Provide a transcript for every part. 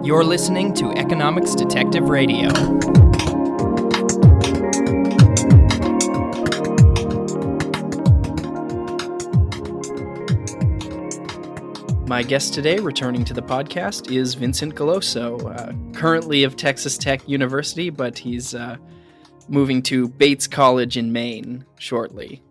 You're listening to Economics Detective Radio. My guest today, returning to the podcast, is Vincent Geloso, currently of Texas Tech University, but he's moving to Bates College in Maine shortly.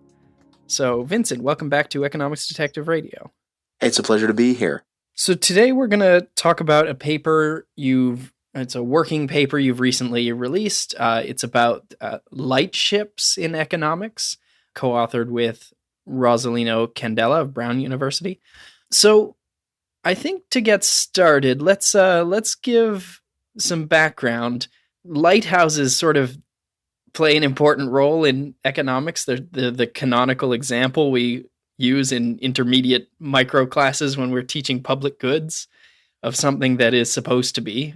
So, Vincent, welcome back to Economics Detective Radio. It's a pleasure to be here. So today we're going to talk about a paper it's a working paper you've recently released. It's about lightships in economics, co-authored with Rosalino Candela of Brown University. So I think to get started, let's give some background. Lighthouses sort of play an important role in economics. They're the canonical example we use in intermediate micro classes when we're teaching public goods of something that is supposed to be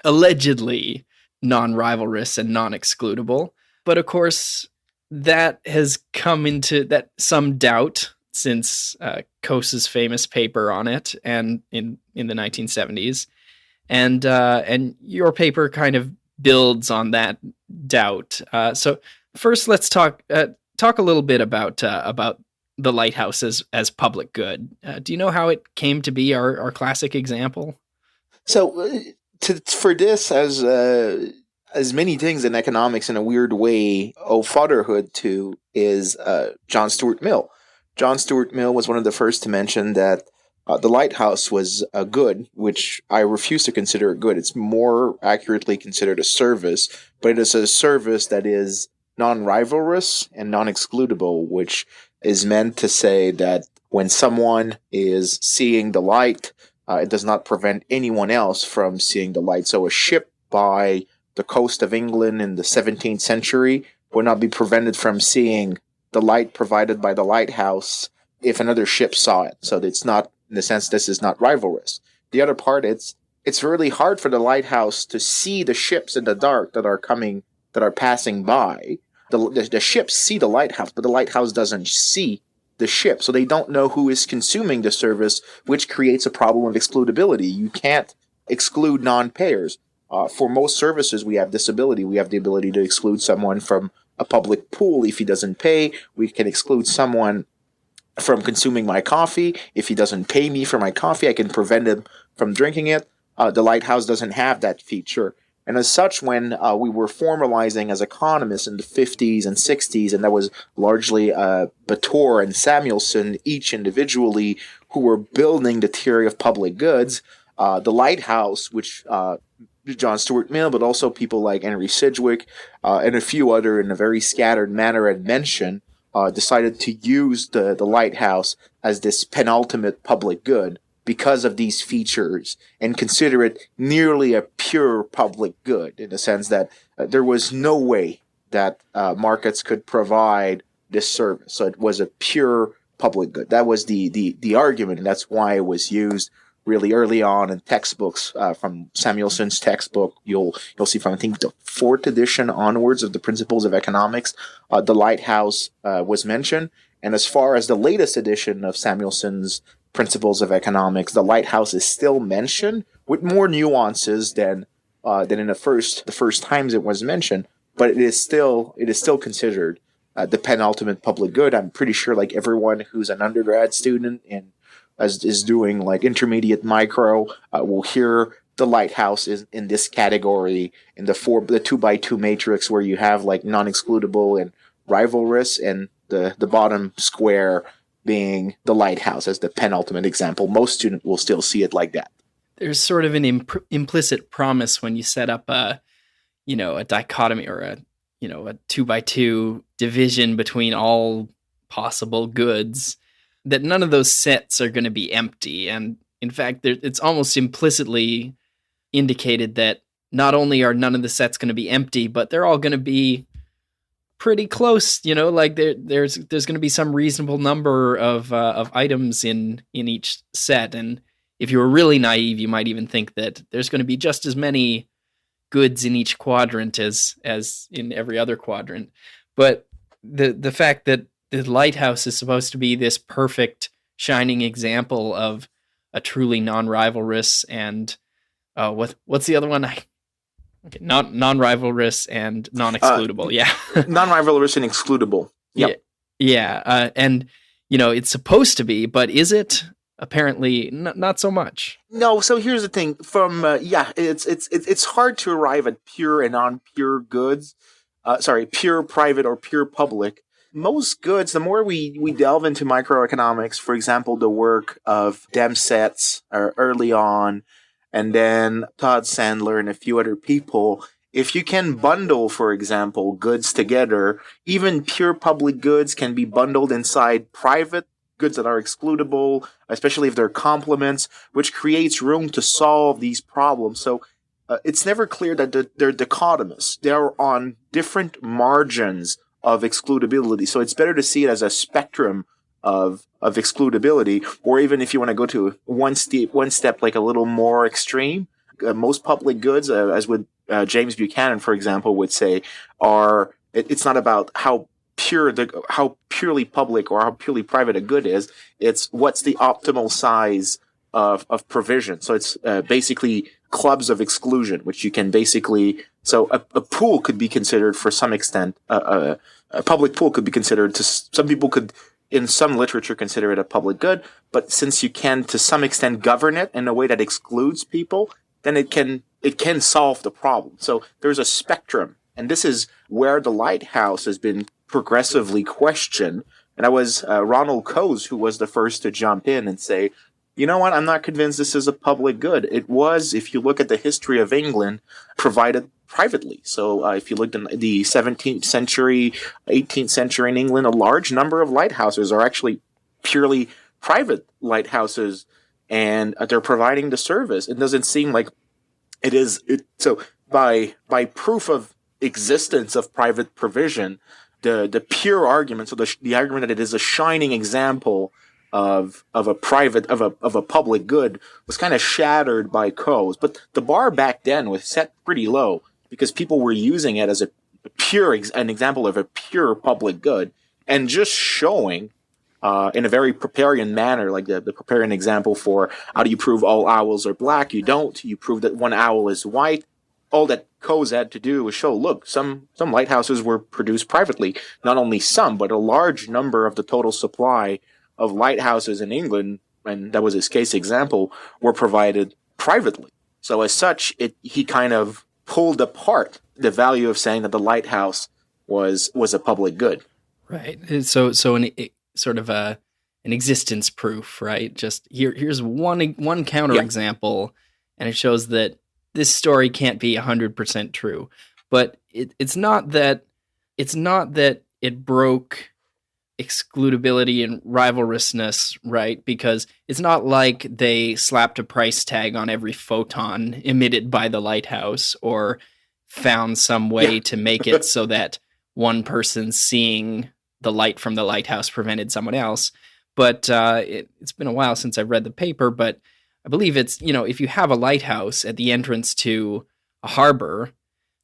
allegedly non-rivalrous and non-excludable. But of course, that has come into some doubt since Coase's famous paper on it and in the 1970s. And your paper kind of builds on that doubt. So first, let's talk a little bit about the lighthouse as public good. Do you know how it came to be our classic example? So for this, as many things in economics in a weird way, fatherhood to is John Stuart Mill. John Stuart Mill was one of the first to mention that the lighthouse was a good, which I refuse to consider a good. It's more accurately considered a service, but it is a service that is non-rivalrous and non-excludable, which is meant to say that when someone is seeing the light, it does not prevent anyone else from seeing the light. So a ship by the coast of England in the 17th century would not be prevented from seeing the light provided by the lighthouse if another ship saw it. So it's not, in the sense, this is not rivalrous. The other part, it's really hard for the lighthouse to see the ships in the dark that are passing by. The ships see the lighthouse, but the lighthouse doesn't see the ship. So they don't know who is consuming the service, which creates a problem of excludability. You can't exclude non-payers. For most services, we have this ability. We have the ability to exclude someone from a public pool if he doesn't pay. We can exclude someone from consuming my coffee. If he doesn't pay me for my coffee, I can prevent him from drinking it. The lighthouse doesn't have that feature. And as such, when we were formalizing as economists in the 50s and 60s, and that was largely Bator and Samuelson, each individually, who were building the theory of public goods, the lighthouse, which John Stuart Mill, but also people like Henry Sidgwick and a few other in a very scattered manner had mentioned, decided to use the lighthouse as this penultimate public good because of these features, and consider it nearly a pure public good, in the sense that there was no way that markets could provide this service. So it was a pure public good. That was the argument, and that's why it was used really early on in textbooks. From Samuelson's textbook, you'll see from, I think, the 4th edition onwards of the Principles of Economics, the lighthouse was mentioned. And as far as the latest edition of Samuelson's Principles of Economics, the lighthouse is still mentioned with more nuances than in the first times it was mentioned, but it is still considered the penultimate public good. I'm pretty sure, like, everyone who's an undergrad student and is doing like intermediate micro will hear the lighthouse is in this category in the 2x2 matrix, where you have like non-excludable and rivalrous, and the bottom square being the lighthouse as the penultimate example. Most students will still see it like that. There's sort of an implicit promise when you set up a dichotomy or a 2x2 division between all possible goods, that none of those sets are going to be empty. And in fact, it's almost implicitly indicated that not only are none of the sets going to be empty, but they're all going to be pretty close, like there's going to be some reasonable number of items in each set. And if you were really naive, you might even think that there's going to be just as many goods in each quadrant as in every other quadrant. But the fact that the lighthouse is supposed to be this perfect shining example of a truly non-rivalrous and Oh, what's the other one? Okay, non-rivalrous and non-excludable. Yeah. Non-rivalrous and excludable. Yeah. Yep. Yeah. And, it's supposed to be, but is it? Apparently not so much. No, so here's the thing. It's hard to arrive at pure and non-pure goods. Pure private or pure public. Most goods, the more we delve into microeconomics, for example, the work of Demsetz early on, and then Todd Sandler and a few other people, if you can bundle, for example, goods together, even pure public goods can be bundled inside private goods that are excludable, especially if they're complements, which creates room to solve these problems. So it's never clear that they're dichotomous. They're on different margins of excludability. So it's better to see it as a spectrum of excludability, or even if you want to go to one step like a little more extreme, most public goods, as would James Buchanan, for example, would say, it's not about how purely public or how purely private a good is. It's what's the optimal size of provision. So it's basically clubs of exclusion, which you can basically. So a pool could be considered, for some extent, a public pool could be considered. Some people could, in some literature, consider it a public good. But since you can, to some extent, govern it in a way that excludes people, then it can solve the problem. So there's a spectrum, and this is where the Lighthouse has been progressively questioned. And I was Ronald Coase, who was the first to jump in and say, you know what, I'm not convinced this is a public good. It was, if you look at the history of England, provided privately. So if you looked in the 17th century, 18th century in England, a large number of lighthouses are actually purely private lighthouses, and they're providing the service. It doesn't seem like it is. So by proof of existence of private provision, the pure argument, so the argument that it is a shining example of a public good, was kind of shattered by Coase. But the bar back then was set pretty low because people were using it as an example of a pure public good, and just showing in a very Popperian manner, like the Popperian example for how do you prove all owls are black? You don't. You prove that one owl is white. All that Coase had to do was show, look, some lighthouses were produced privately. Not only some, but a large number of the total supply of lighthouses in England, and that was his case example, were provided privately. So as such, he kind of pulled apart the value of saying that the lighthouse was a public good. Right. So sort of an existence proof, right? Just here's one counterexample, and it shows that this story can't be 100% true. But it's not that it broke excludability and rivalrousness, right? Because it's not like they slapped a price tag on every photon emitted by the lighthouse, or found some way to make it so that one person seeing the light from the lighthouse prevented someone else. But it's been a while since I've read the paper, but I believe it's, if you have a lighthouse at the entrance to a harbor,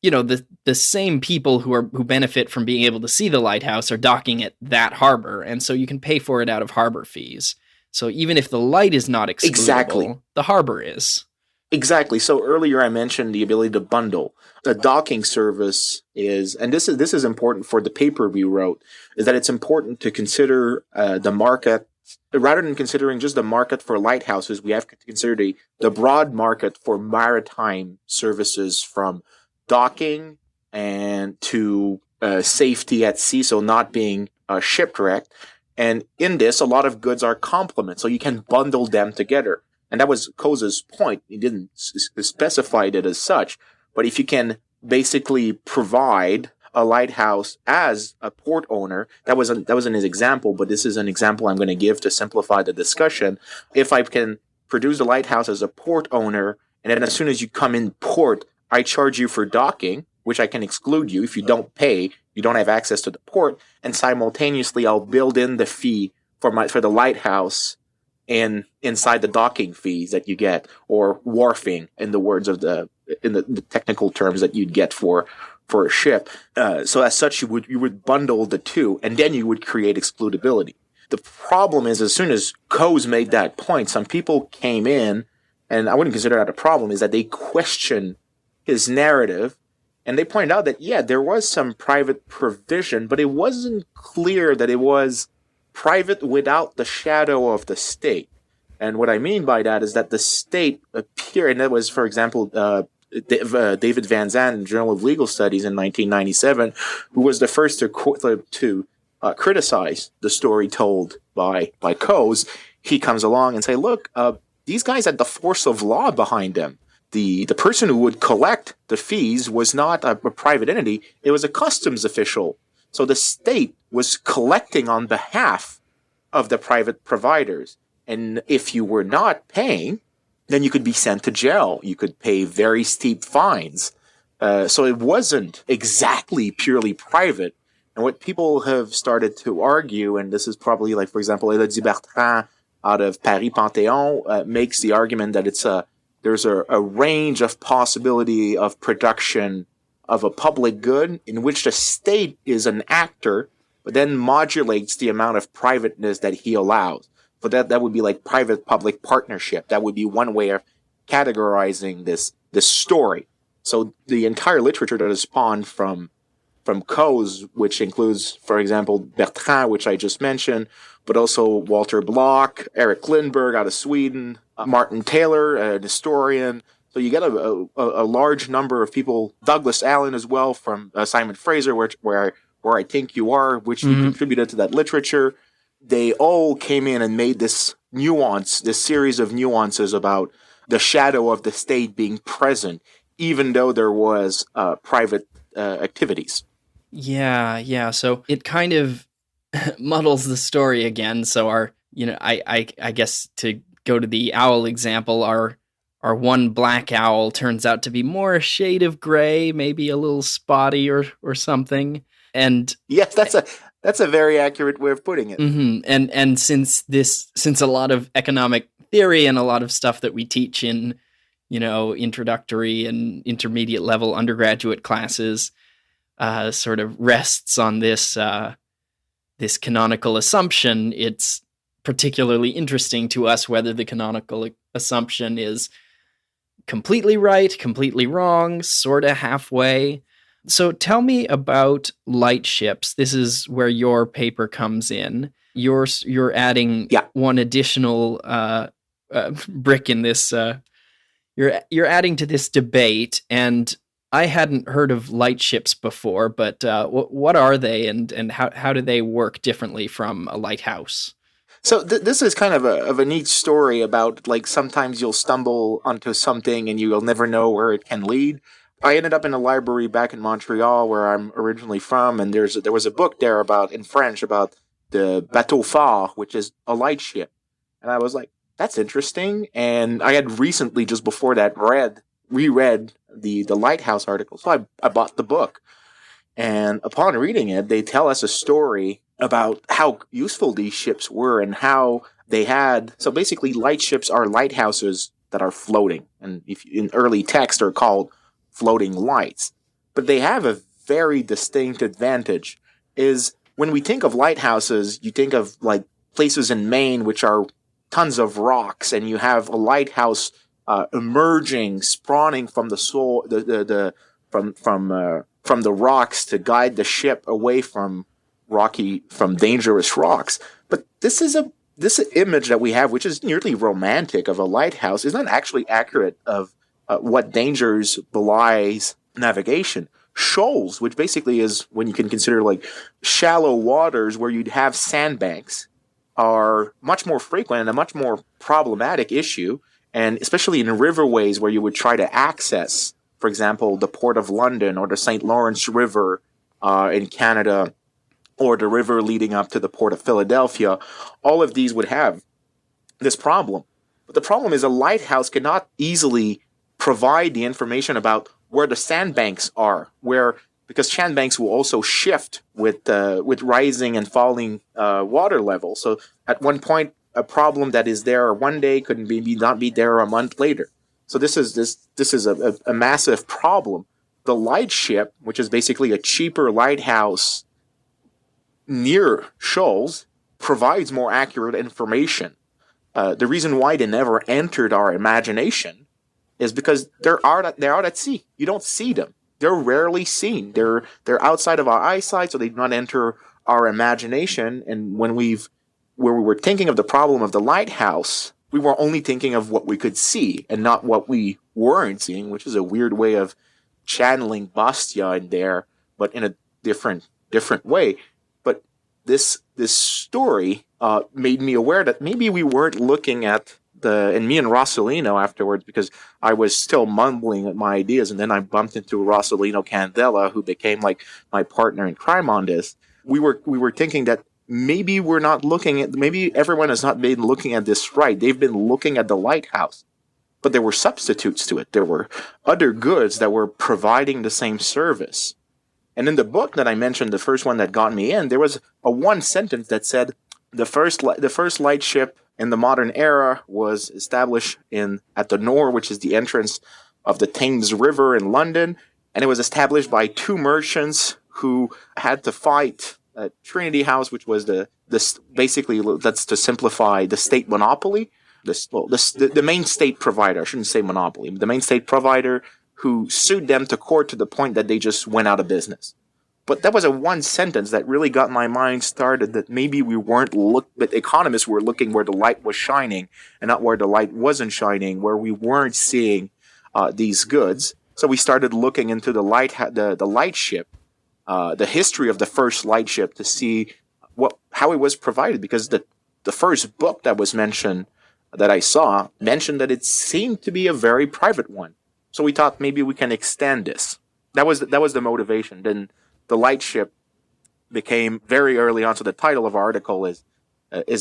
the same people who benefit from being able to see the lighthouse are docking at that harbor, and so you can pay for it out of harbor fees. So even if the light is not excludable, Exactly. the harbor is. Exactly. So earlier I mentioned the ability to bundle. The docking service is, and this is important for the paper we wrote, is that it's important to consider the market. Rather than considering just the market for lighthouses, we have to consider the broad market for maritime services, from docking and to safety at sea, so not being shipwrecked. And in this, a lot of goods are complements, so you can bundle them together. And that was Coase's point. He didn't specify it as such. But if you can basically provide a lighthouse as a port owner, that wasn't his example, but this is an example I'm going to give to simplify the discussion. If I can produce a lighthouse as a port owner, and then as soon as you come in port, I charge you for docking, which I can exclude you. If you don't pay, you don't have access to the port, and simultaneously I'll build in the fee for the lighthouse inside the docking fees that you get, or wharfing in the words of the technical terms that you'd get for a ship. So as such, you would bundle the two, and then you would create excludability. The problem is, as soon as Coase made that point, some people came in and I wouldn't consider that a problem, is that they question his narrative. And they pointed out that, yeah, there was some private provision, but it wasn't clear that it was private without the shadow of the state. And what I mean by that is that the state appeared, and that was, for example, David Van Zandt in Journal of Legal Studies in 1997, who was the first to criticize the story told by Coase. He comes along and say, look, these guys had the force of law behind them. The person who would collect the fees was not a private entity. It was a customs official. So the state was collecting on behalf of the private providers. And if you were not paying, then you could be sent to jail. You could pay very steep fines. So it wasn't exactly purely private. And what people have started to argue, and this is probably like, for example, Elodie Bertrand out of Paris Panthéon makes the argument that there's a range of possibility of production of a public good in which the state is an actor, but then modulates the amount of privateness that he allows. So that would be like private-public partnership. That would be one way of categorizing this story. So the entire literature that is spawned from Coase, which includes, for example, Bertrand, which I just mentioned, but also Walter Block, Eric Lindbergh out of Sweden, Martin Taylor, an historian. So you get a large number of people, Douglas Allen as well from Simon Fraser, where I think you are, which he contributed to that literature. They all came in and made this series of nuances about the shadow of the state being present, even though there was private activities. Yeah. So it kind of muddles the story again. So I guess to go to the owl example, our one black owl turns out to be more a shade of gray, maybe a little spotty or something. And yes, that's a very accurate way of putting it. Mm-hmm. And since a lot of economic theory and a lot of stuff that we teach in, introductory and intermediate level undergraduate classes, sort of rests on this canonical assumption, it's particularly interesting to us whether the canonical assumption is completely right, completely wrong, sort of halfway. So tell me about Lightships. This is where your paper comes in. You're adding one additional brick in this. You're adding to this debate, and I hadn't heard of Lightships before. But what are they, and how do they work differently from a lighthouse? So this is kind of a neat story about, like, sometimes you'll stumble onto something and you'll never know where it can lead. I ended up in a library back in Montreal, where I'm originally from, and there was a book there in French about the bateau phare, which is a lightship. And I was like, that's interesting. And I had recently, just before that, reread the Lighthouse article. So I bought the book. And upon reading it, they tell us a story about how useful these ships were and how they had. So basically, lightships are lighthouses that are floating. And in early text, they're called floating lights. But they have a very distinct advantage. Is when we think of lighthouses, you think of like places in Maine which are tons of rocks, and you have a lighthouse emerging, spawning from the soil, from the rocks to guide the ship away from dangerous rocks. But this image that we have, which is nearly romantic of a lighthouse, is not actually accurate of what dangers belies navigation. Shoals, which basically is when you can consider like shallow waters where you'd have sandbanks, are much more frequent and a much more problematic issue. And especially in riverways where you would try to access, for example, the Port of London or the St. Lawrence River in Canada, or the river leading up to the Port of Philadelphia, all of these would have this problem. But the problem is a lighthouse cannot easily provide the information about where the sandbanks are, because sandbanks will also shift with rising and falling water level. So at one point, a problem that is there one day could not be there a month later. So this is a massive problem. The lightship, which is basically a cheaper lighthouse near shoals, provides more accurate information. the reason why they never entered our imagination is because they're out at sea. You don't see them. They're rarely seen. They're outside of our eyesight, so they do not enter our imagination. And where we were thinking of the problem of the lighthouse, we were only thinking of what we could see and not what we weren't seeing, which is a weird way of channeling Bastia in there, but in a different way. But this story made me aware that maybe we weren't looking at and me and Rossellino afterwards, because I was still mumbling at my ideas, and then I bumped into Rossellino Candela, who became like my partner in crime on this. We were thinking that maybe maybe everyone has not been looking at this right. They've been looking at the lighthouse, but there were substitutes to it. There were other goods that were providing the same service. And in the book that I mentioned, the first one that got me in, there was a one sentence that said the first lightship in the modern era was established at the Nore, which is the entrance of the Thames River in London, and it was established by two merchants who had to fight Trinity House, which was basically, that's to simplify, the state monopoly. The main state provider, I shouldn't say monopoly, the main state provider, who sued them to court to the point that they just went out of business. But that was a one sentence that really got my mind started, that maybe but economists were looking where the light was shining and not where the light wasn't shining, where we weren't seeing these goods. So we started looking into the lightship, the history of the first lightship, to see how it was provided, because the first book that was mentioned, that I saw, mentioned that it seemed to be a very private one. So we thought maybe we can extend this. That was the motivation. Then the lightship became very early on. So the title of our article is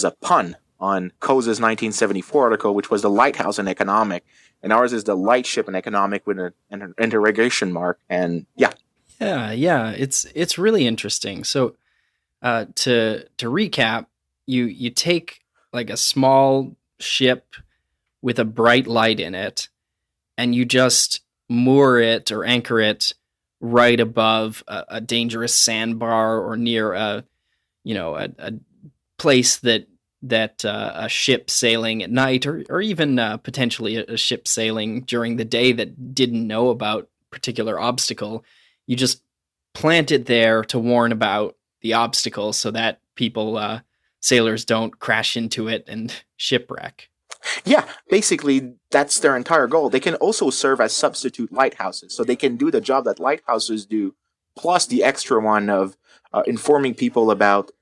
a pun on Coe's 1974 article, which was the lighthouse and economic, and ours is the lightship and economic with an interrogation mark. And yeah, it's really interesting. So to recap, you take like a small ship with a bright light in it, and you just moor it or anchor it right above a dangerous sandbar, or near a place that a ship sailing at night, or even potentially a ship sailing during the day that didn't know about particular obstacle. You just plant it there to warn about the obstacle, so that sailors don't crash into it and shipwreck. Yeah, basically that's their entire goal. They can also serve as substitute lighthouses, so they can do the job that lighthouses do, plus the extra one of informing people about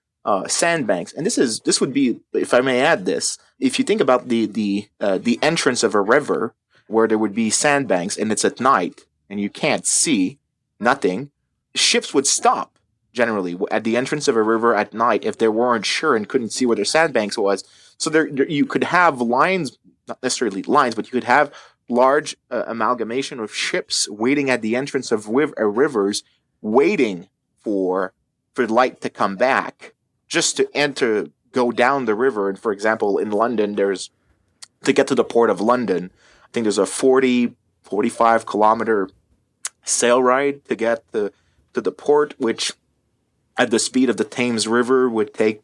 sandbanks. And this would be, if I may add this, if you think about the entrance of a river where there would be sandbanks and it's at night and you can't see nothing, ships would stop generally at the entrance of a river at night if they weren't sure and couldn't see where their sandbanks was. So there you could have lines, not necessarily lines, but you could have large amalgamation of ships waiting at the entrance of rivers, waiting for light to come back, just to go down the river. And for example, in London, to get to the port of London, I think there's a 45 kilometer sail ride to get to the port, which at the speed of the Thames River would take,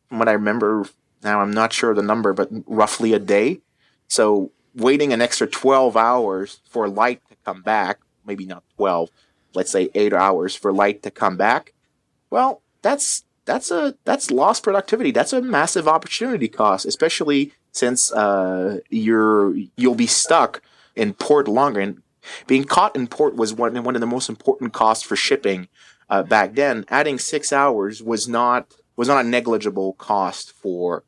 from what I remember, now I'm not sure of the number, but roughly a day. So waiting an extra 12 hours for light to come back, maybe not 12, let's say 8 hours for light to come back. Well, that's lost productivity. That's a massive opportunity cost, especially since you'll be stuck in port longer. And being caught in port was one of the most important costs for shipping back then. Adding 6 hours was not a negligible cost for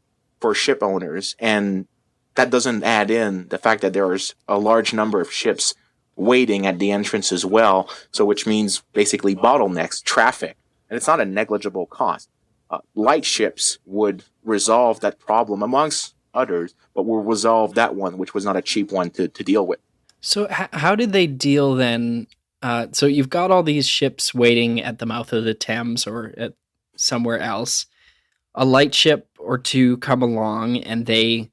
ship owners, and that doesn't add in the fact that there's a large number of ships waiting at the entrance as well. So, which means basically bottlenecks, traffic, and it's not a negligible cost. Lightships would resolve that problem amongst others, but will resolve that one, which was not a cheap one to deal with. So how did they deal then? So you've got all these ships waiting at the mouth of the Thames or at somewhere else. A lightship or two come along and they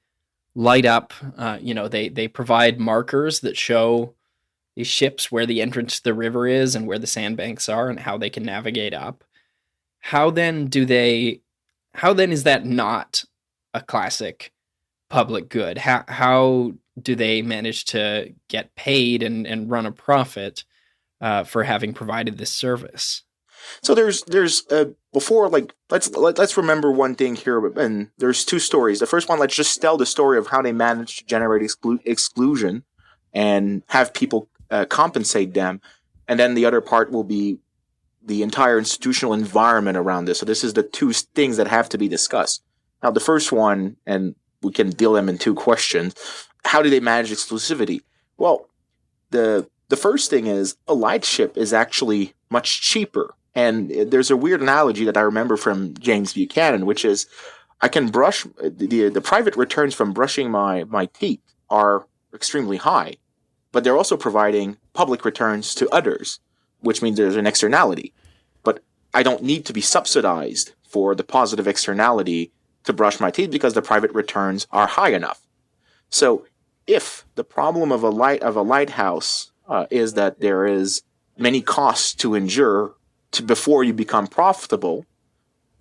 light up. They provide markers that show these ships where the entrance to the river is and where the sandbanks are and how they can navigate up. How then is that not a classic public good? How do they manage to get paid and run a profit for having provided this service? So there's before, like, let's remember one thing here, and there's two stories. The first one, let's just tell the story of how they managed to generate exclusion and have people compensate them, and then the other part will be the entire institutional environment around this. So this is the two things that have to be discussed. Now, the first one, and we can deal them in two questions. How do they manage exclusivity? Well, the first thing is a lightship is actually much cheaper. And there's a weird analogy that I remember from James Buchanan, which is I can brush the private returns from brushing my teeth are extremely high, but they're also providing public returns to others, which means there's an externality. But I don't need to be subsidized for the positive externality to brush my teeth because the private returns are high enough. So if the problem of a lighthouse is that there is many costs to endure before you become profitable,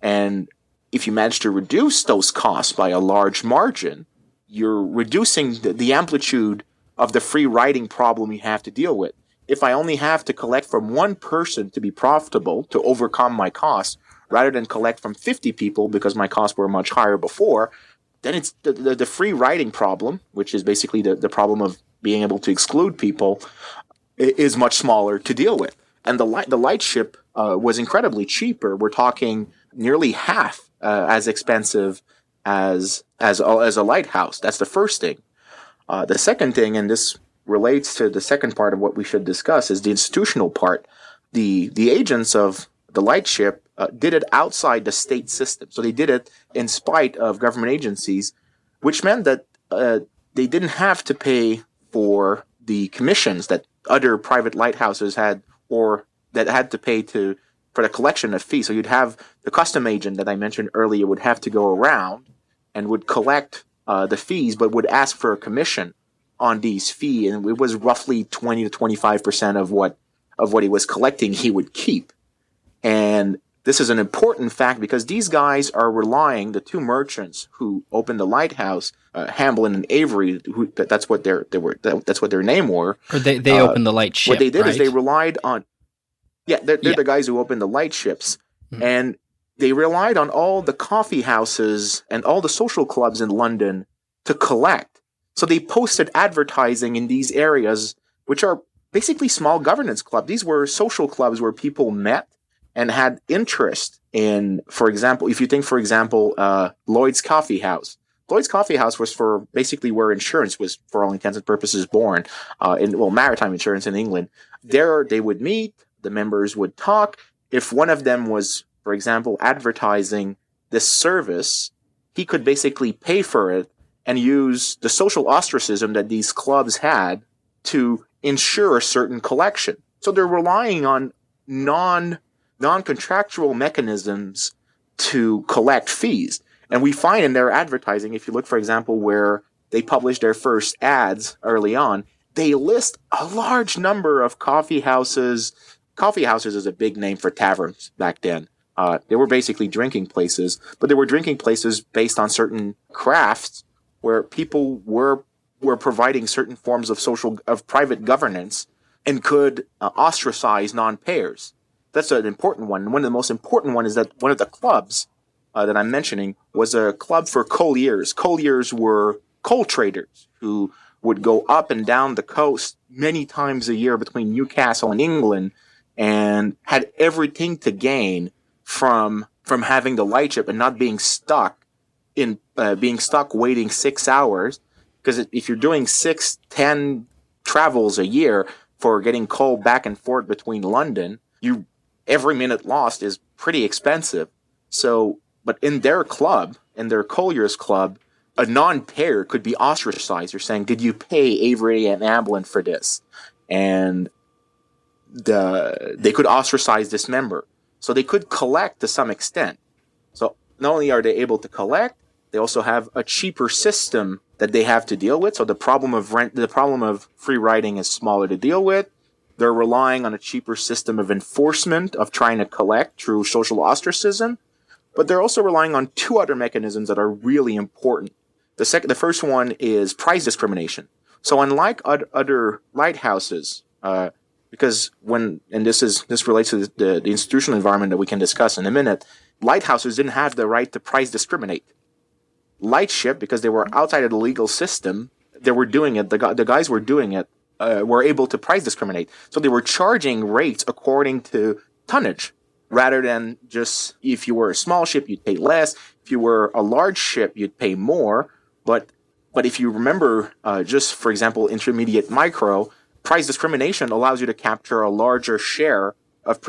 and if you manage to reduce those costs by a large margin, you're reducing the amplitude of the free riding problem you have to deal with. If I only have to collect from one person to be profitable to overcome my costs, rather than collect from 50 people because my costs were much higher before, then it's the free riding problem, which is basically the problem of being able to exclude people, is much smaller to deal with. And the lightship was incredibly cheaper. We're talking nearly half as expensive as a lighthouse. That's the first thing. The second thing, and this relates to the second part of what we should discuss, is the institutional part. The agents of the lightship did it outside the state system. So they did it in spite of government agencies, which meant that they didn't have to pay for the commissions that other private lighthouses had, or that had to pay for the collection of fees. So you'd have the custom agent that I mentioned earlier would have to go around and would collect the fees, but would ask for a commission on these fees, and it was roughly 20 to 25% of what he was collecting he would keep. And this is an important fact because these guys are relying, the two merchants who opened the lighthouse, Hamblin and Avery, that's what their name were. Or they opened the lightship. What they did right? is they relied on, they're the guys who opened the lightships, and they relied on all the coffee houses and all the social clubs in London to collect. So they posted advertising in these areas, which are basically small governance clubs. These were social clubs where people met and had interest in, for example, if you think, for example, Lloyd's Coffee House. Lloyd's Coffee House was for basically where insurance was, for all intents and purposes, born, maritime insurance in England. There they would meet, the members would talk. If one of them was, for example, advertising this service, he could basically pay for it and use the social ostracism that these clubs had to ensure a certain collection. So they're relying on non-contractual mechanisms to collect fees. And we find in their advertising, if you look, for example, where they published their first ads early on, they list a large number of coffee houses. Coffee houses is a big name for taverns back then. They were basically drinking places, but they were drinking places based on certain crafts where people were providing certain forms of private governance and could ostracize non-payers. That's an important one. And one of the most important one is that one of the clubs that I'm mentioning was a club for colliers. Colliers were coal traders who would go up and down the coast many times a year between Newcastle and England and had everything to gain from having the lightship and not being stuck waiting 6 hours. Because if you're doing 6-10 travels a year for getting coal back and forth between London, every minute lost is pretty expensive. So, but in their club, in their colliers club, a non-payer could be ostracized. You're saying, did you pay Avery and Amblin for this? And they could ostracize this member. So they could collect to some extent. So not only are they able to collect, they also have a cheaper system that they have to deal with. So the problem of free riding is smaller to deal with. They're relying on a cheaper system of enforcement of trying to collect through social ostracism. But they're also relying on two other mechanisms that are really important. The first one is price discrimination. So unlike other lighthouses, because this relates to the institutional environment that we can discuss in a minute, lighthouses didn't have the right to price discriminate. Lightship, because they were outside of the legal system, they were doing it. The guys were doing it. Were able to price discriminate. So they were charging rates according to tonnage, rather than just if you were a small ship, you'd pay less. If you were a large ship, you'd pay more. But if you remember, just for example, intermediate micro, price discrimination allows you to capture a larger share of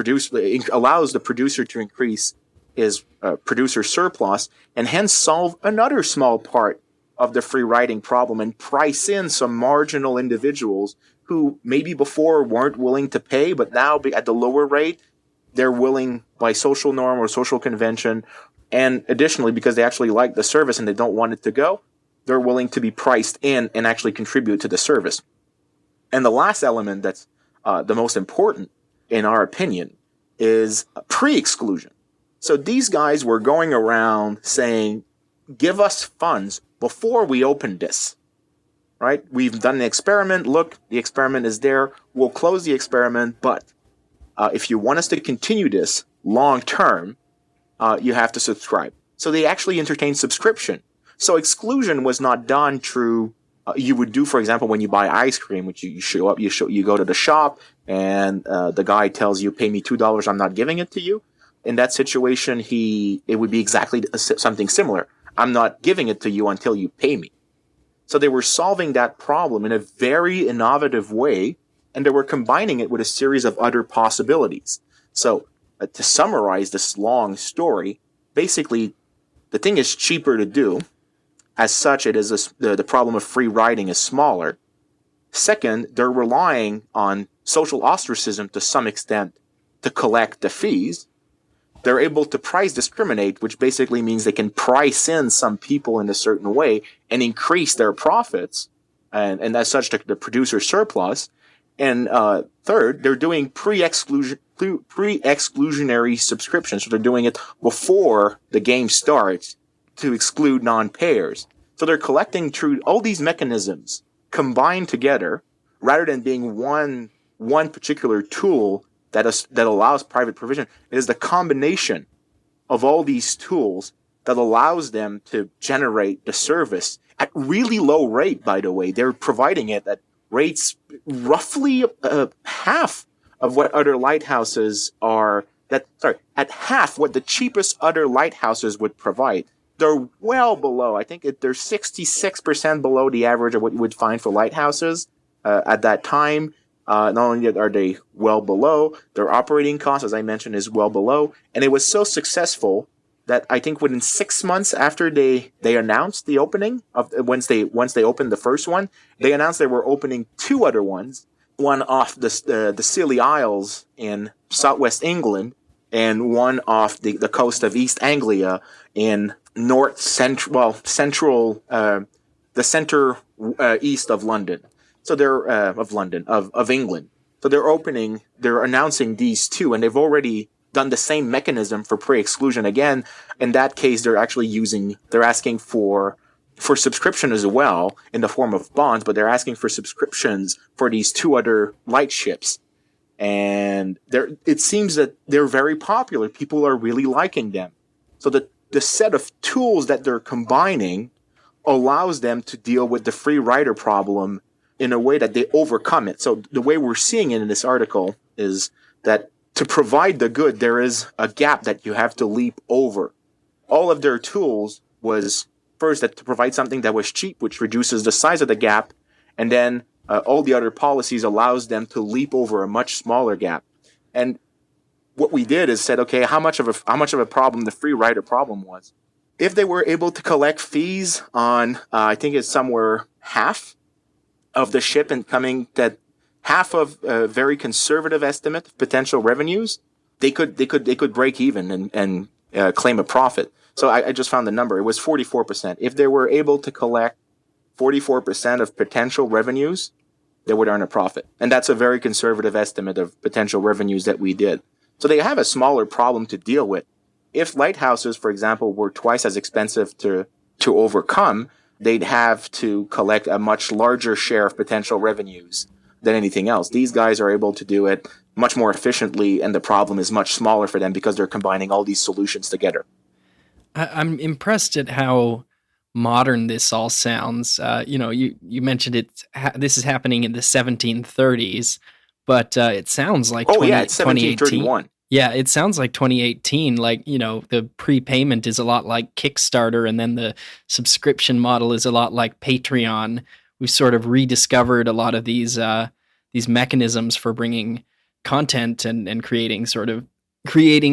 allows the producer to increase his producer surplus and hence solve another small part of the free riding problem and price in some marginal individuals who maybe before weren't willing to pay, but now at the lower rate, they're willing by social norm or social convention. And additionally, because they actually like the service and they don't want it to go, they're willing to be priced in and actually contribute to the service. And the last element that's the most important, in our opinion, is pre-exclusion. So these guys were going around saying, give us funds before we open this, right? We've done the experiment. Look, the experiment is there. We'll close the experiment, but if you want us to continue this long term, you have to subscribe. So they actually entertained subscription. So exclusion was not done through, you would do, for example, when you buy ice cream, which you show up, you go to the shop, and the guy tells you, pay me $2, I'm not giving it to you. In that situation, it would be exactly something similar. I'm not giving it to you until you pay me. So they were solving that problem in a very innovative way, and they were combining it with a series of other possibilities. So to summarize this long story, basically, the thing is cheaper to do. As such, the problem of free riding is smaller. Second, they're relying on social ostracism to some extent to collect the fees. They're able to price discriminate, which basically means they can price in some people in a certain way and increase their profits, and as such, the producer surplus. And third, they're doing pre-exclusionary subscriptions. So they're doing it before the game starts to exclude non-payers. So they're collecting through all these mechanisms combined together, rather than being one particular tool that allows private provision. It is the combination of all these tools that allows them to generate the service at really low rate, by the way. They're providing it at rates roughly half of what other lighthouses at half what the cheapest other lighthouses would provide. They're well below. I think they're 66% below the average of what you would find for lighthouses at that time. Not only are they well below, their operating cost, as I mentioned, is well below. And it was so successful that I think within 6 months after they announced the opening of once they opened the first one, they announced they were opening two other ones, one off the Scilly Isles in southwest England, and one off the coast of East Anglia in the center east of London. So they're of England. So they're announcing these two, and they've already done the same mechanism for pre-exclusion again. In that case, they're asking for subscription as well in the form of bonds, but they're asking for subscriptions for these two other lightships. And it seems that they're very popular. People are really liking them. So the set of tools that they're combining allows them to deal with the free rider problem in a way that they overcome it. So the way we're seeing it in this article is that to provide the good, there is a gap that you have to leap over. All of their tools was first that to provide something that was cheap, which reduces the size of the gap, and then all the other policies allows them to leap over a much smaller gap. And what we did is said, okay, how much of a problem the free rider problem was. If they were able to collect fees on, I think it's somewhere half of the ship and coming that half of a very conservative estimate of potential revenues, they could break even and claim a profit. So I just found the number. It was 44%. If they were able to collect 44% of potential revenues, they would earn a profit. And that's a very conservative estimate of potential revenues that we did. So they have a smaller problem to deal with. If lighthouses, for example, were twice as expensive to overcome, they'd have to collect a much larger share of potential revenues than anything else. These guys are able to do it much more efficiently, and the problem is much smaller for them because they're combining all these solutions together. I'm impressed at how modern this all sounds. You mentioned this is happening in the 1730s, but it sounds like Oh, yeah, it's 2018. 1731. Yeah, it sounds like 2018. Like, the prepayment is a lot like Kickstarter, and then the subscription model is a lot like Patreon. We've sort of rediscovered a lot of these mechanisms for bringing content and creating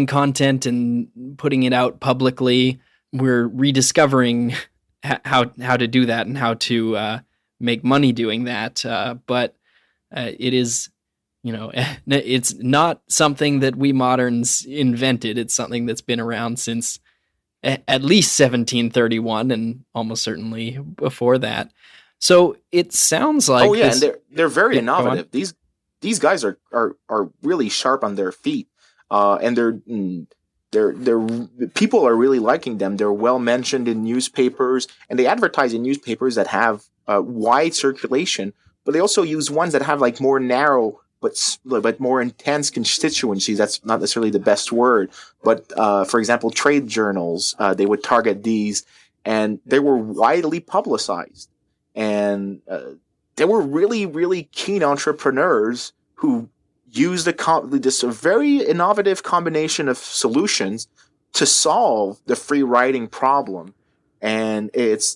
content and putting it out publicly. We're rediscovering how to do that and how to make money doing that. But it is, it's not something that we moderns invented. It's something that's been around since at least 1731, and almost certainly before that. So it sounds like, and they're very innovative. These guys are really sharp on their feet, and they're people are really liking them. They're well mentioned in newspapers, and they advertise in newspapers that have wide circulation. But they also use ones that have like more narrow but more intense constituencies. That's not necessarily the best word, but for example, trade journals, they would target these, and they were widely publicized. And they were really, really keen entrepreneurs who used this very innovative combination of solutions to solve the free riding problem. And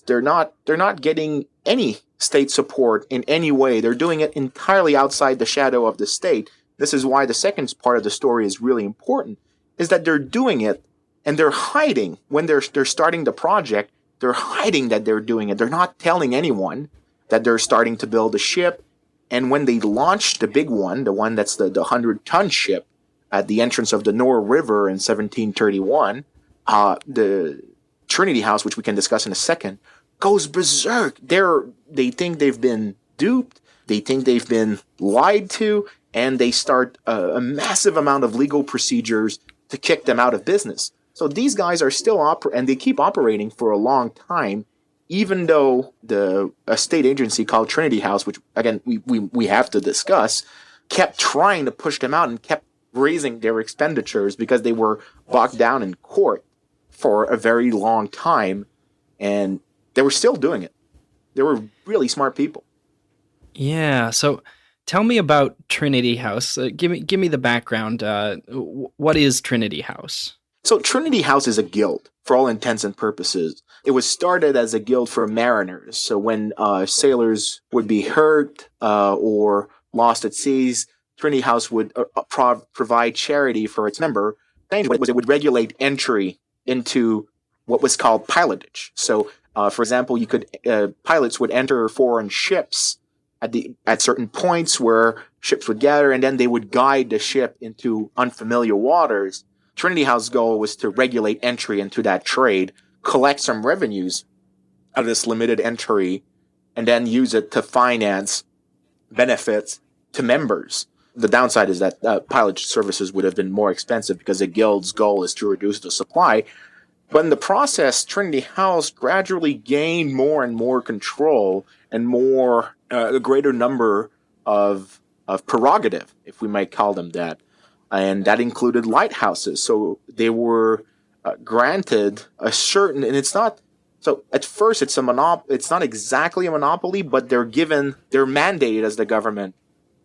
they're not getting any state support in any way. They're doing it entirely outside the shadow of the state. This is why the second part of the story is really important, is that they're doing it and they're hiding when they're starting the project. They're hiding that they're doing it. They're not telling anyone that they're starting to build a ship. And when they launch the big one, the one that's the 100-ton ship at the entrance of the Nore River in 1731, the Trinity House, which we can discuss in a second, goes berserk. They think they've been duped. They think they've been lied to. And they start a massive amount of legal procedures to kick them out of business. So these guys are still and they keep operating for a long time, even though a state agency called Trinity House, which again we have to discuss, kept trying to push them out and kept raising their expenditures because they were bogged down in court for a very long time, and they were still doing it. They were really smart people. Yeah. So tell me about Trinity House. Give me the background. What is Trinity House? So Trinity House is a guild for all intents and purposes. It was started as a guild for mariners. So when sailors would be hurt or lost at seas, Trinity House would provide charity for its member. What it would regulate entry into what was called pilotage. So, for example, pilots would enter foreign ships at certain points where ships would gather, and then they would guide the ship into unfamiliar waters. Trinity House's goal was to regulate entry into that trade, collect some revenues out of this limited entry, and then use it to finance benefits to members. The downside is that pilot services would have been more expensive because the guild's goal is to reduce the supply. But in the process, Trinity House gradually gained more and more control and a greater number of prerogative, if we might call them that. And that included lighthouses. So they were granted a certain, and it's not, so at first it's not exactly a monopoly, but they're mandated as the government,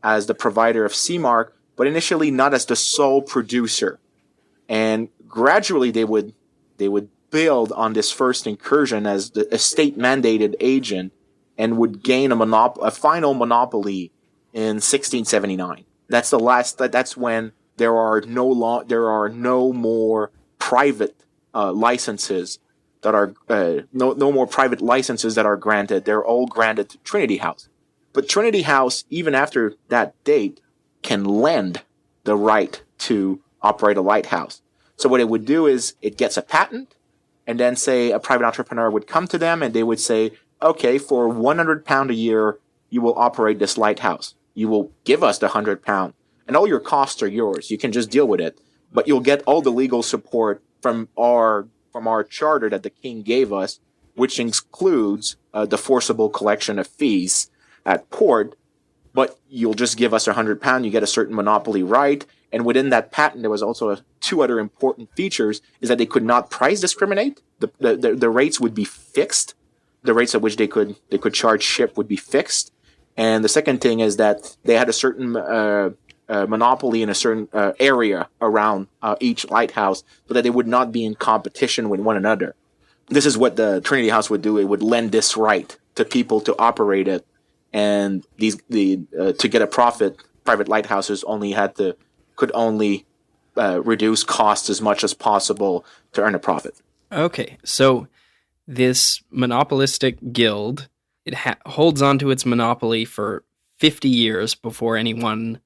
as the provider of Seamark, but initially not as the sole producer. And gradually they would build on this first incursion as a state mandated agent and would gain a final monopoly in 1679. That's when there are no more private licenses that are no more private licenses that are granted. They're all granted to Trinity House. But Trinity House, even after that date, can lend the right to operate a lighthouse. So what it would do is it gets a patent, and then say a private entrepreneur would come to them and they would say, okay, for £100 a year, you will operate this lighthouse. You will give us the £100, and all your costs are yours. You can just deal with it, but you'll get all the legal support from our charter that the king gave us, which includes the forcible collection of fees at port, but you'll just give us £100, you get a certain monopoly right. And within that patent, there was also two other important features, is that they could not price discriminate. The rates would be fixed. The rates at which they could charge ship would be fixed. And the second thing is that they had a certain monopoly in a certain area around each lighthouse, so that they would not be in competition with one another. This is what the Trinity House would do. It would lend this right to people to operate it. And to get a profit, private lighthouses could only reduce costs as much as possible to earn a profit. Okay, so this monopolistic guild, it holds on to its monopoly for 50 years before anyone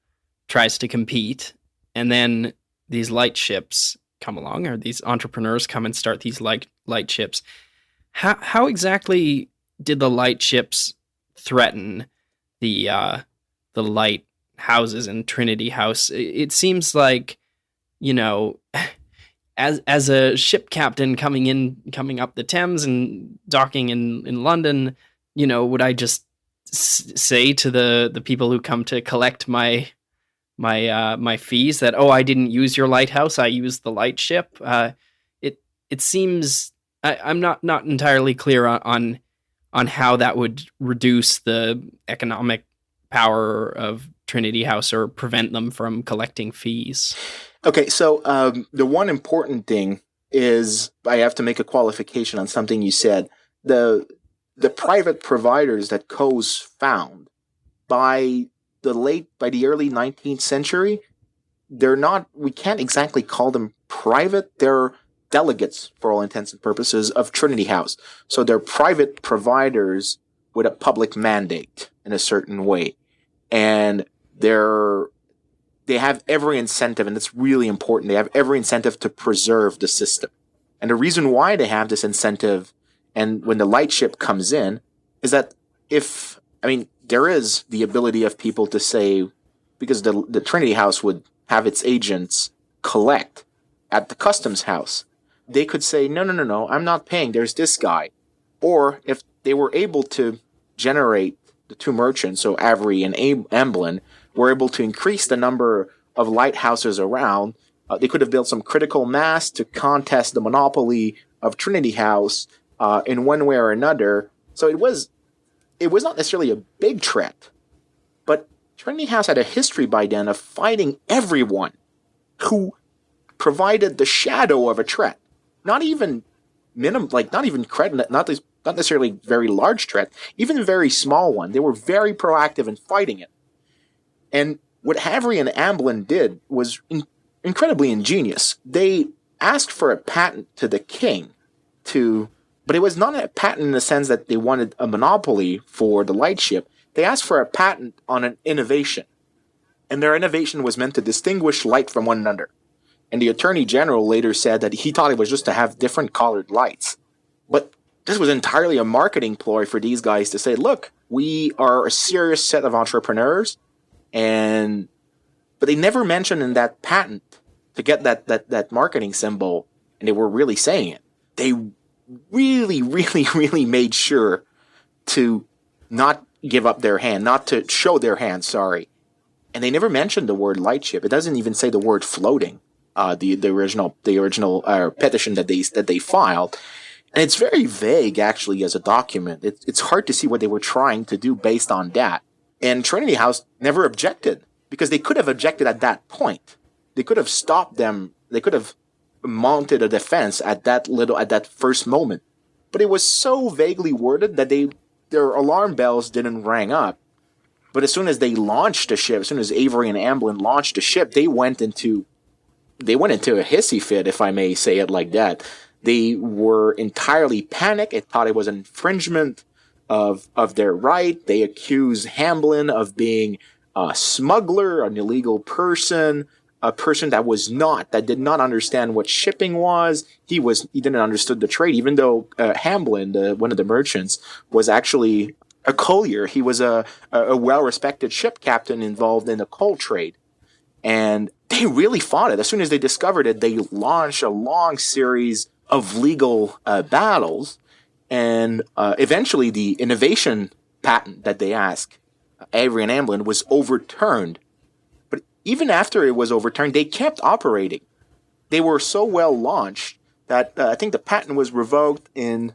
tries to compete, and then these lightships come along, or these entrepreneurs come and start these lightships. How exactly did the lightships threaten the light houses in Trinity House? It seems like, as a ship captain coming up the Thames and docking in London, would I just say to the people who come to collect my fees that, I didn't use your lighthouse, I used the lightship? It seems I'm not entirely clear on how that would reduce the economic power of Trinity House or prevent them from collecting fees. Okay, so the one important thing is I have to make a qualification on something you said. The private providers that Coase found by the early 19th century, we can't exactly call them private. They're delegates, for all intents and purposes, of Trinity House. So they're private providers with a public mandate in a certain way. And they have every incentive, and it's really important, they have every incentive to preserve the system. And the reason why they have this incentive, and when the lightship comes in, is that there is the ability of people to say, because the Trinity House would have its agents collect at the customs house, they could say, no, I'm not paying, there's this guy. Or if they were able to generate the two merchants, so Avery and Amblin, were able to increase the number of lighthouses around, they could have built some critical mass to contest the monopoly of Trinity House in one way or another. So it was not necessarily a big threat, but Trinity House had a history by then of fighting everyone who provided the shadow of a threat. Not even not necessarily very large threat, even a very small one. They were very proactive in fighting it. And what Avery and Amblin did was incredibly ingenious. They asked for a patent to the king but it was not a patent in the sense that they wanted a monopoly for the lightship. They asked for a patent on an innovation. And their innovation was meant to distinguish light from one another. And the Attorney General later said that he thought it was just to have different colored lights. But this was entirely a marketing ploy for these guys to say, look, we are a serious set of entrepreneurs, but they never mentioned in that patent to get that marketing symbol, and they were really saying it. They really, really, really made sure to not give up their hand, not to show their hand, sorry. And they never mentioned the word lightship. It doesn't even say the word floating. The original petition that they filed, and it's very vague actually as a document. It's hard to see what they were trying to do based on that. And Trinity House never objected, because they could have objected at that point. They could have stopped them. They could have mounted a defense at that first moment. But it was so vaguely worded that their alarm bells didn't ring up. But as soon as they launched the ship, as soon as Avery and Amblin launched the ship, they went into a hissy fit, if I may say it like that. They were entirely panicked. They thought it was an infringement of their right. They accused Hamblin of being a smuggler, an illegal person, a person that did not understand what shipping was. He didn't understand the trade, even though Hamblin, one of the merchants, was actually a collier. He was a well-respected ship captain involved in the coal trade. And they really fought it. As soon as they discovered it, they launched a long series of legal battles. And eventually the innovation patent that they asked Avery and Hamblin was overturned. But even after it was overturned, they kept operating. They were so well launched that I think the patent was revoked in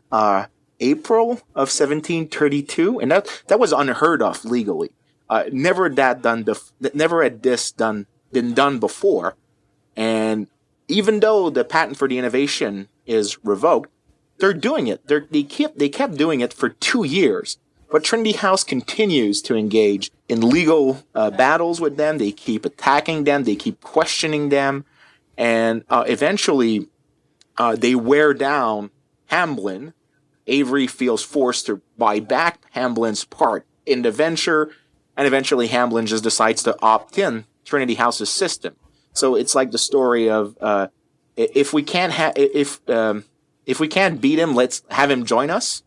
April of 1732, and that was unheard of legally. Never had this been done before. And even though the patent for the innovation is revoked, they're doing it. They kept doing it for 2 years. But Trinity House continues to engage in legal battles with them. They keep attacking them. They keep questioning them. And eventually, they wear down Hamblin. Avery feels forced to buy back Hamblin's part in the venture. And eventually, Hamblin just decides to opt in Trinity House's system. So it's like the story of if we can't beat him, let's have him join us.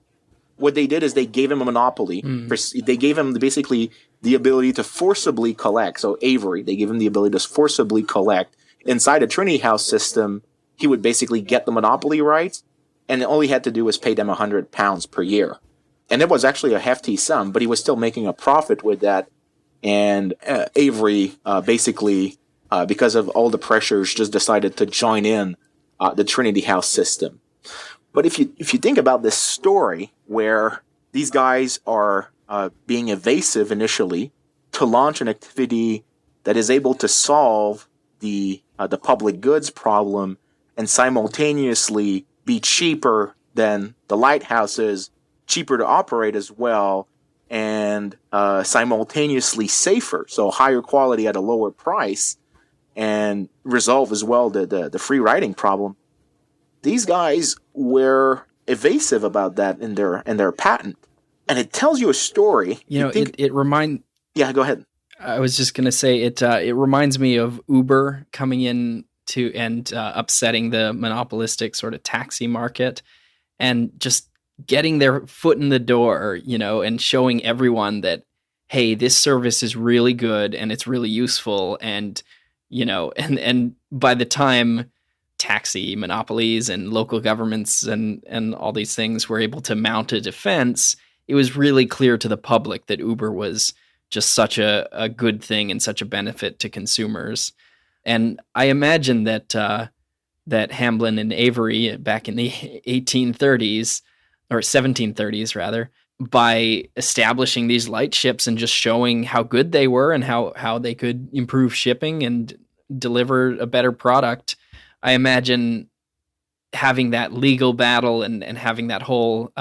What they did is they gave him a monopoly. They gave him basically the ability to forcibly collect. So Avery, they gave him the ability to forcibly collect. Inside a Trinity House system, he would basically get the monopoly rights, and all he had to do was pay them £100 per year. And it was actually a hefty sum, but he was still making a profit with that. And Avery basically, because of all the pressures, just decided to join in the Trinity House system. But if you think about this story where these guys are being evasive initially to launch an activity that is able to solve the public goods problem and simultaneously be cheaper than the lighthouses, cheaper to operate as well, and simultaneously safer, so higher quality at a lower price, and resolve as well the free riding problem. These guys were evasive about that in their patent, and it tells you a story. Yeah, go ahead. I was just gonna say it reminds me of Uber coming in to and upsetting the monopolistic sort of taxi market, and just getting their foot in the door, and showing everyone that, hey, this service is really good and it's really useful, and and by the time taxi monopolies and local governments and all these things were able to mount a defense, it was really clear to the public that Uber was just such a good thing and such a benefit to consumers. And I imagine that Hamblin and Avery back in the 1830s, or 1730s rather, by establishing these lightships and just showing how good they were and how they could improve shipping and deliver a better product, I imagine having that legal battle and having that whole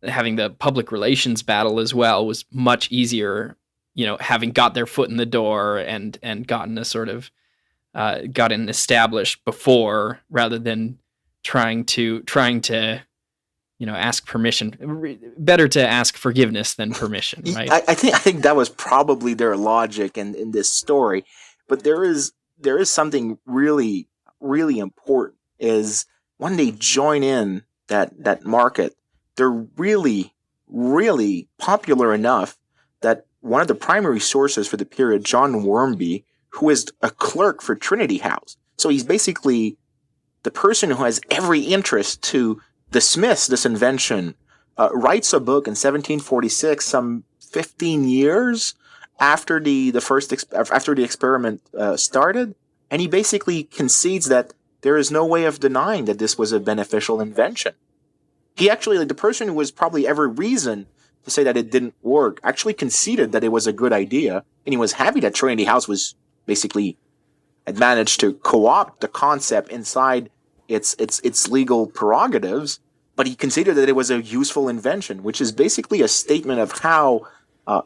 having the public relations battle as well was much easier, having got their foot in the door and gotten a sort of gotten established before, rather than trying to ask permission. Better to ask forgiveness than permission, right? I think that was probably their logic in this story. But there is something really, really important, is when they join in that market, they're really, really popular enough that one of the primary sources for the period, John Wormby, who is a clerk for Trinity House, so he's basically the person who has every interest to dismiss this invention, writes a book in 1746, some 15 years after the experiment started, and he basically concedes that there is no way of denying that this was a beneficial invention. He actually, the person who was probably every reason to say that it didn't work, actually conceded that it was a good idea, and he was happy that Trinity House had managed to co-opt the concept inside its legal prerogatives, but he considered that it was a useful invention, which is basically a statement of how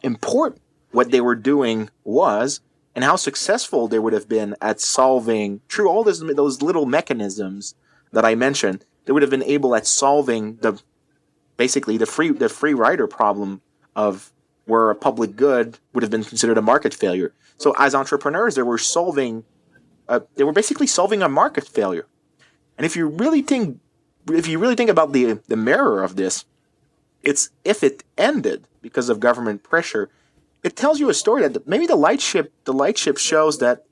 important what they were doing was, and how successful they would have been at solving, through all those little mechanisms that I mentioned, they would have been able at solving the free rider problem of where a public good would have been considered a market failure. So as entrepreneurs, they were basically solving a market failure. And if you really think about the mirror of this, it's if it ended because of government pressure, it tells you a story that maybe the lightship shows that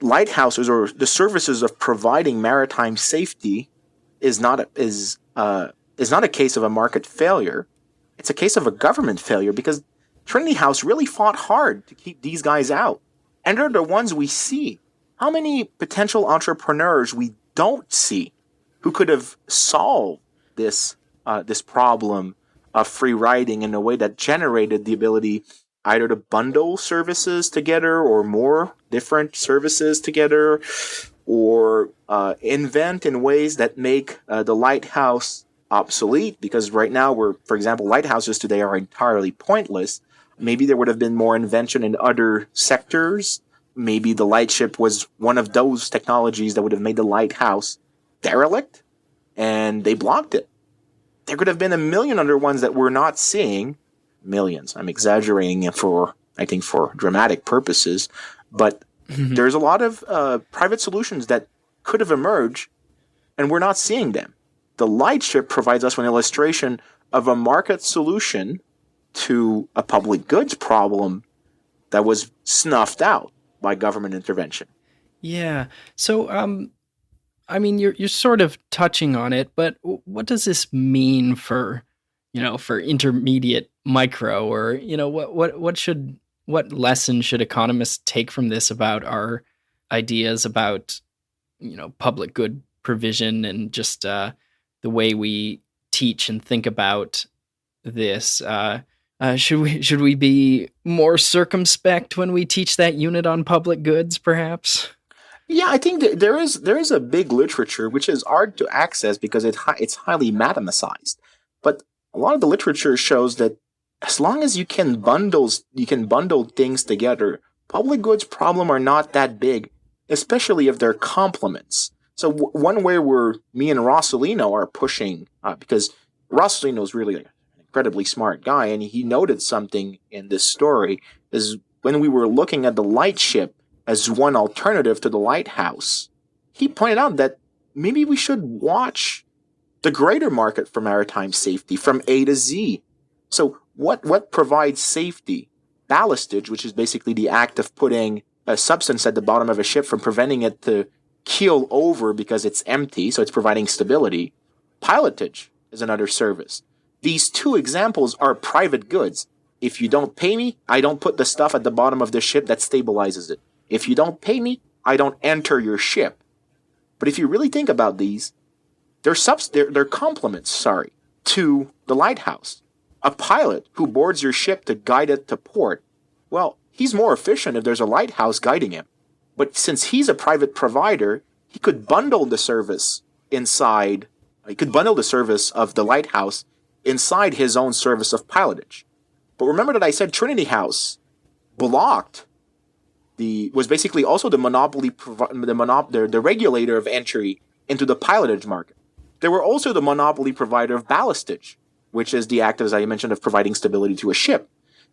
lighthouses, or the services of providing maritime safety, is is not a case of a market failure. It's a case of a government failure because Trinity House really fought hard to keep these guys out. And they're the ones we see. How many potential entrepreneurs we don't see who could have solved this problem of free riding in a way that generated the ability either to bundle services together or more different services together, or invent in ways that make the lighthouse obsolete, because right now for example, lighthouses today are entirely pointless. Maybe there would have been more invention in other sectors. Maybe the lightship was one of those technologies that would have made the lighthouse derelict, and they blocked it. There could have been a million other ones that we're not seeing. Millions. I'm exaggerating it for dramatic purposes, but there's a lot of private solutions that could have emerged, and we're not seeing them. The Lightship provides us with an illustration of a market solution to a public goods problem that was snuffed out by government intervention. Yeah. So, I mean, you're sort of touching on it, but what does this mean for, for intermediate micro, or what lesson should economists take from this about our ideas about, public good provision and just the way we teach and think about this? Should we be more circumspect when we teach that unit on public goods, perhaps? Yeah, I think that there is a big literature which is hard to access because it's highly mathemicized. But a lot of the literature shows that as long as you can bundle things together, public goods problem are not that big, especially if they're complements. So one way where me and Rossellino are pushing, because Rossellino is really an incredibly smart guy, and he noted something in this story, is when we were looking at the Lightship as one alternative to the lighthouse, he pointed out that maybe we should watch the greater market for maritime safety from A to Z. So what provides safety? Ballastage, which is basically the act of putting a substance at the bottom of a ship from preventing it to keel over because it's empty, so it's providing stability. Pilotage is another service. These two examples are private goods. If you don't pay me, I don't put the stuff at the bottom of the ship that stabilizes it. If you don't pay me, I don't enter your ship. But if you really think about these, they're complements, to the lighthouse. A pilot who boards your ship to guide it to port, well, he's more efficient if there's a lighthouse guiding him. But since he's a private provider, he could bundle the service inside. He could bundle the service of the lighthouse inside his own service of pilotage. But remember that I said Trinity House was basically also the the regulator of entry into the pilotage market. They were also the monopoly provider of ballastage, which is the act, as I mentioned, of providing stability to a ship.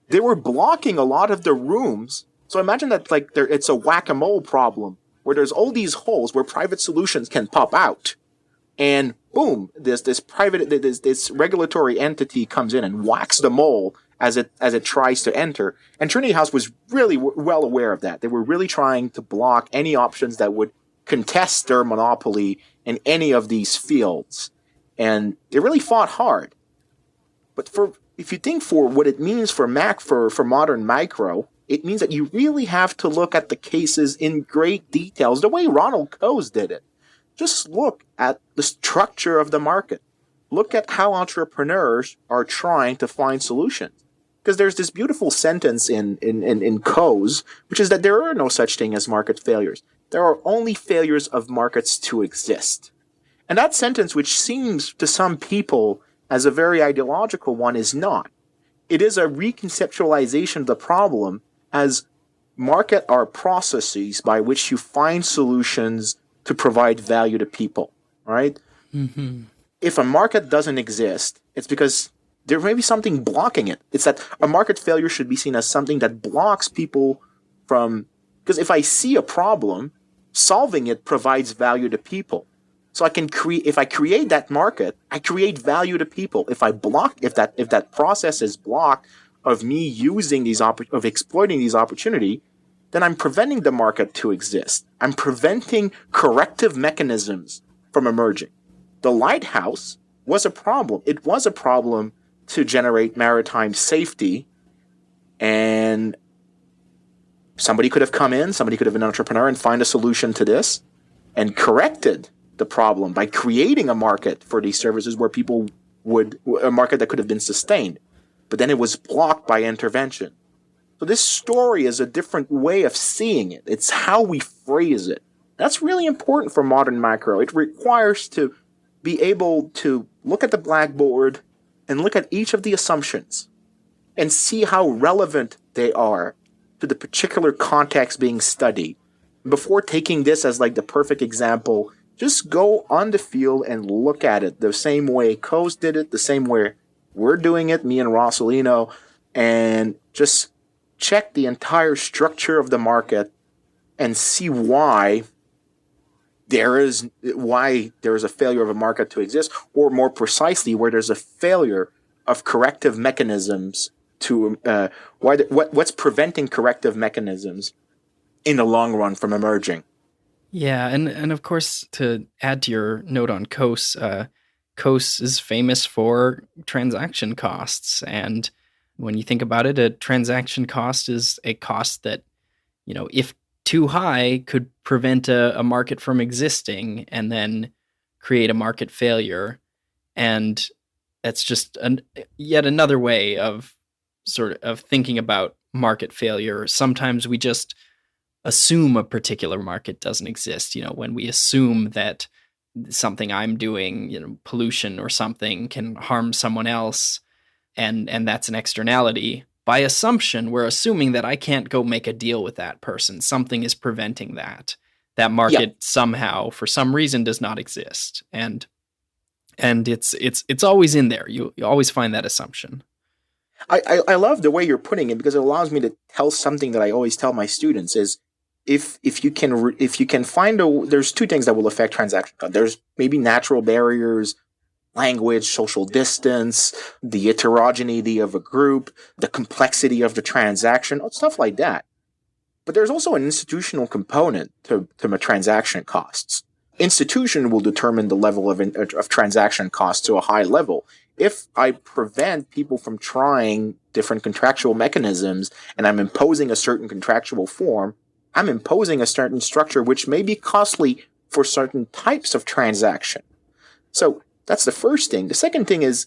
They were blocking a lot of the rooms. So imagine that it's a whack-a-mole problem where there's all these holes where private solutions can pop out. And boom, this regulatory entity comes in and whacks the mole as it tries to enter. And Trinity House was really well aware of that. They were really trying to block any options that would contest their monopoly in any of these fields. And they really fought hard. But if you think for what it means for modern micro, it means that you really have to look at the cases in great details, the way Ronald Coase did it. Just look at the structure of the market. Look at how entrepreneurs are trying to find solutions. Because there's this beautiful sentence in Coase, which is that there are no such thing as market failures. There are only failures of markets to exist. And that sentence, which seems to some people as a very ideological one, is not. It is a reconceptualization of the problem as market are processes by which you find solutions to provide value to people, right? Mm-hmm. If a market doesn't exist, it's because there may be something blocking it. It's that a market failure should be seen as something that blocks people from... Because if I see a problem, solving it provides value to people. So if I create that market, I create value to people. If that process is blocked of me using of exploiting these opportunities, then I'm preventing the market to exist. I'm preventing corrective mechanisms from emerging. The lighthouse was a problem. It was a problem to generate maritime safety, and somebody could have come in, somebody could have been an entrepreneur and find a solution to this and corrected the problem by creating a market for these services where people would, a market that could have been sustained. But then it was blocked by intervention. So this story is a different way of seeing it. It's how we phrase it. That's really important for modern macro. It requires to be able to look at the blackboard and look at each of the assumptions and see how relevant they are to the particular context being studied. Before taking this as like the perfect example, just go on the field and look at it the same way Coase did it, the same way we're doing it, me and Rossellino, and just check the entire structure of the market and see why there is a failure of a market to exist, or more precisely, where there's a failure of corrective mechanisms to what's preventing corrective mechanisms in the long run from emerging. Yeah, and of course, to add to your note on Coase, Coase is famous for transaction costs, and when you think about it, a transaction cost is a cost that, if too high, could prevent a market from existing and then create a market failure. And that's just yet another way of thinking about market failure. Sometimes we just assume a particular market doesn't exist. When we assume that something I'm doing, pollution or something, can harm someone else, and that's an externality. By assumption, we're assuming that I can't go make a deal with that person. Something is preventing that. That market somehow, for some reason, does not exist. And it's always in there. You always find that assumption. I love the way you're putting it, because it allows me to tell something that I always tell my students is, if you can find there's two things that will affect transaction cost. There's maybe natural barriers, language, social distance, the heterogeneity of a group, the complexity of the transaction, stuff like that. But there's also an institutional component to transaction costs. Institution will determine the level of transaction costs to a high level. If I prevent people from trying different contractual mechanisms and I'm imposing a certain contractual form, I'm imposing a certain structure which may be costly for certain types of transaction. So that's the first thing. The second thing is,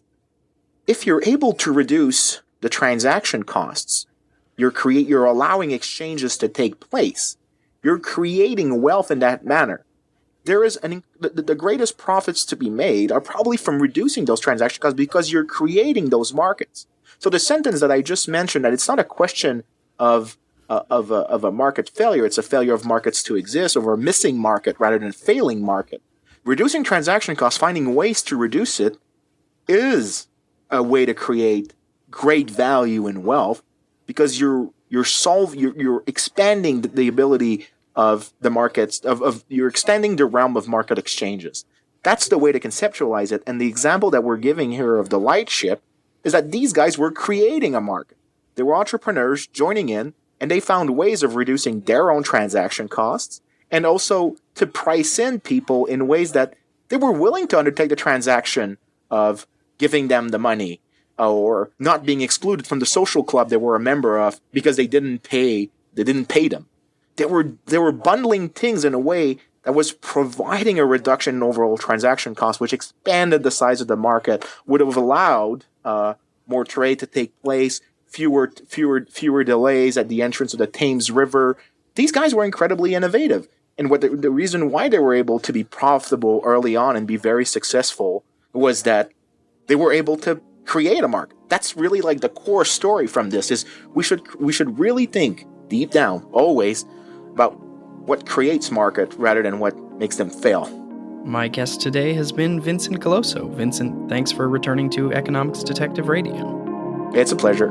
if you're able to reduce the transaction costs, you're allowing exchanges to take place. You're creating wealth in that manner. There is the greatest profits to be made are probably from reducing those transaction costs, because you're creating those markets. So the sentence that I just mentioned, that it's not a question of a market failure, it's a failure of markets to exist, or a missing market rather than a failing market. Reducing transaction costs, finding ways to reduce it, is a way to create great value and wealth, because you're expanding the ability of the markets, you're extending the realm of market exchanges. That's the way to conceptualize it. And the example that we're giving here of the Lightship is that these guys were creating a market. They were entrepreneurs joining in, and they found ways of reducing their own transaction costs, and also to price in people in ways that they were willing to undertake the transaction of giving them the money, or not being excluded from the social club they were a member of because they didn't pay them. They were bundling things in a way that was providing a reduction in overall transaction costs, which expanded the size of the market, would have allowed more trade to take place, fewer delays at the entrance of the Thames River. These guys were incredibly innovative. And the reason why they were able to be profitable early on and be very successful was that they were able to create a market. That's really like the core story from this, is we should really think deep down always about what creates market rather than what makes them fail. My guest today has been Vincent Geloso. Vincent, thanks for returning to Economics Detective Radio. It's a pleasure.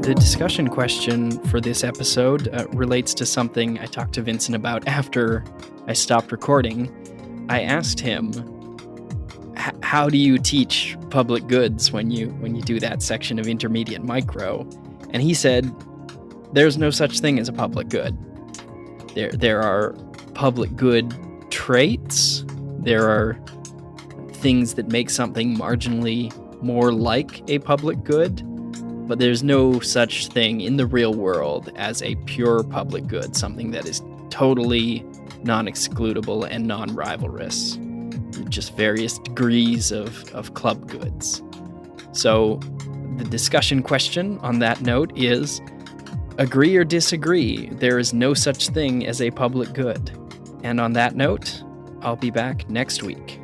The discussion question for this episode relates to something I talked to Vincent about after I stopped recording. I asked him, how do you teach public goods when you do that section of intermediate micro? And he said, there's no such thing as a public good. There are public good traits. There are things that make something marginally more like a public good, but there's no such thing in the real world as a pure public good, something that is totally non-excludable and non-rivalrous. Just various degrees of club goods. So the discussion question on that note is, agree or disagree, there is no such thing as a public good. And on that note, I'll be back next week.